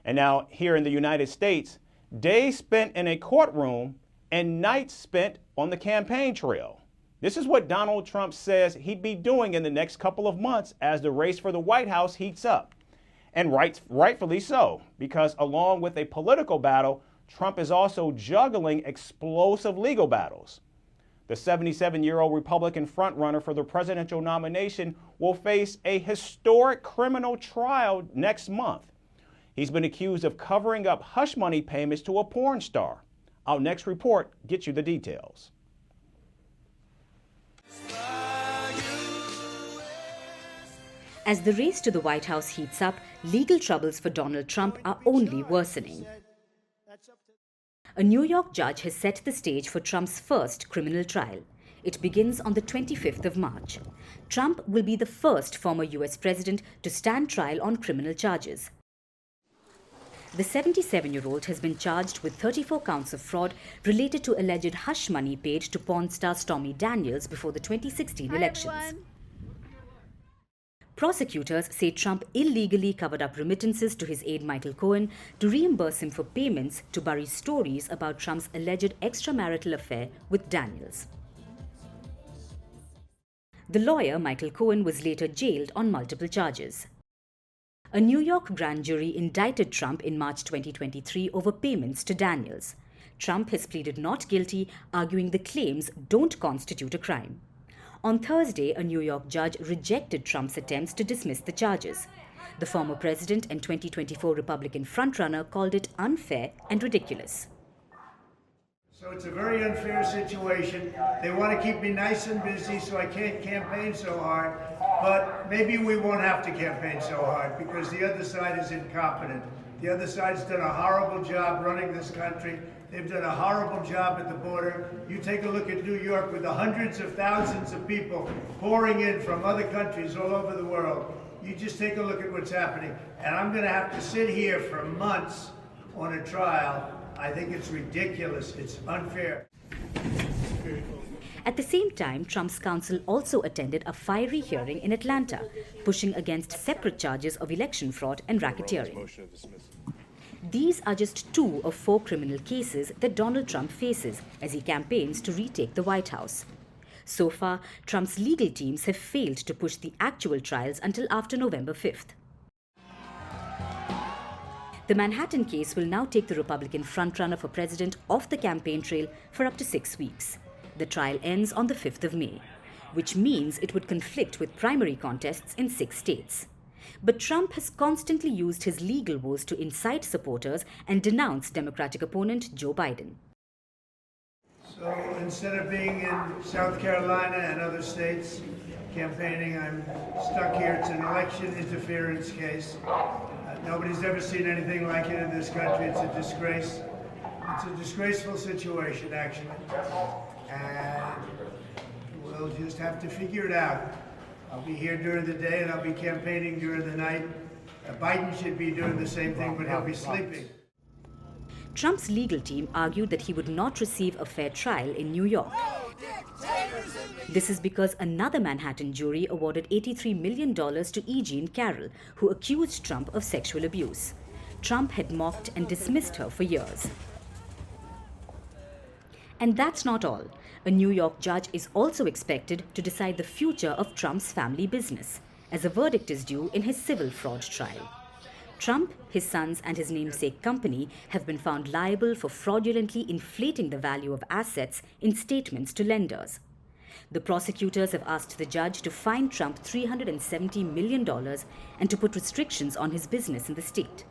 And now here in the United States, days spent in a courtroom and nights spent on the campaign trail. This is what Donald Trump says he'd be doing in the next couple of months as the race for the White House heats up. And rightfully so, because along with a political battle, Trump is also juggling explosive legal battles. The 77-year-old Republican frontrunner for the presidential nomination will face a historic criminal trial next month. He's been accused of covering up hush money payments to a porn star. Our next report gets you the details. As the race to the White House heats up, legal troubles for Donald Trump are only worsening. A New York judge has set the stage for Trump's first criminal trial. It begins on the 25th of March. Trump will be the first former US president to stand trial on criminal charges. The 77-year-old has been charged with 34 counts of fraud related to alleged hush money paid to porn star Stormy Daniels before the 2016 elections. Everyone. Prosecutors say Trump illegally covered up remittances to his aide Michael Cohen to reimburse him for payments to bury stories about Trump's alleged extramarital affair with Daniels. The lawyer, Michael Cohen, was later jailed on multiple charges. A New York grand jury indicted Trump in March 2023 over payments to Daniels. Trump has pleaded not guilty, arguing the claims don't constitute a crime. On Thursday, a New York judge rejected Trump's attempts to dismiss the charges. The former president and 2024 Republican frontrunner called it unfair and ridiculous. So it's a very unfair situation. They want to keep me nice and busy so I can't campaign so hard. But maybe we won't have to campaign so hard because the other side is incompetent. The other side's done a horrible job running this country. They've done a horrible job at the border. You take a look at New York with the hundreds of thousands of people pouring in from other countries all over the world. You just take a look at what's happening. And I'm going to have to sit here for months on a trial. I think it's ridiculous. It's unfair. At the same time, Trump's counsel also attended a fiery hearing in Atlanta, pushing against separate charges of election fraud and racketeering. These are just 2 of 4 criminal cases that Donald Trump faces as he campaigns to retake the White House. So far, Trump's legal teams have failed to push the actual trials until after November 5th. The Manhattan case will now take the Republican frontrunner for president off the campaign trail for up to 6 weeks. The trial ends on the 5th of May, which means it would conflict with primary contests in 6 states. But Trump has constantly used his legal woes to incite supporters and denounce Democratic opponent Joe Biden. So instead of being in South Carolina and other states campaigning, I'm stuck here. It's an election interference case. Nobody's ever seen anything like it in this country. It's a disgrace. It's a disgraceful situation, actually. And we'll just have to figure it out. I'll be here during the day and I'll be campaigning during the night. Biden should be doing the same thing, but he'll be sleeping. Trump's legal team argued that he would not receive a fair trial in New York. This is because another Manhattan jury awarded $83 million to E. Jean Carroll, who accused Trump of sexual abuse. Trump had mocked and dismissed her for years. And that's not all. A New York judge is also expected to decide the future of Trump's family business, as a verdict is due in his civil fraud trial. Trump, his sons, and his namesake company have been found liable for fraudulently inflating the value of assets in statements to lenders. The prosecutors have asked the judge to fine Trump $370 million and to put restrictions on his business in the state.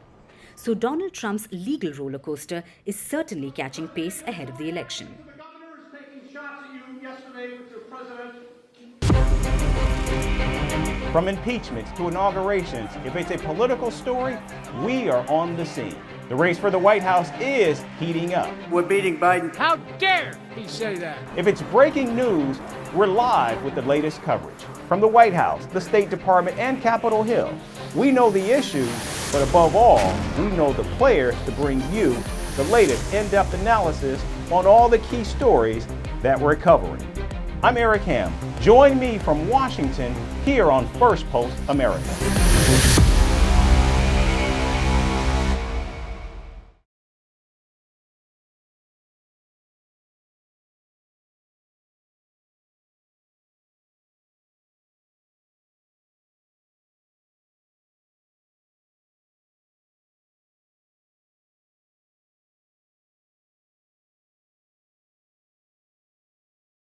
So Donald Trump's legal roller coaster is certainly catching pace ahead of the election. The governor is taking shots at you yesterday with your president. From impeachments to inaugurations, if it's a political story, we are on the scene. The race for the White House is heating up. We're beating Biden. How dare he say that? If it's breaking news, we're live with the latest coverage. From the White House, the State Department, and Capitol Hill, we know the issues, but above all, we know the players to bring you the latest in-depth analysis on all the key stories that we're covering. I'm Eric Ham. Join me from Washington here on Firstpost America.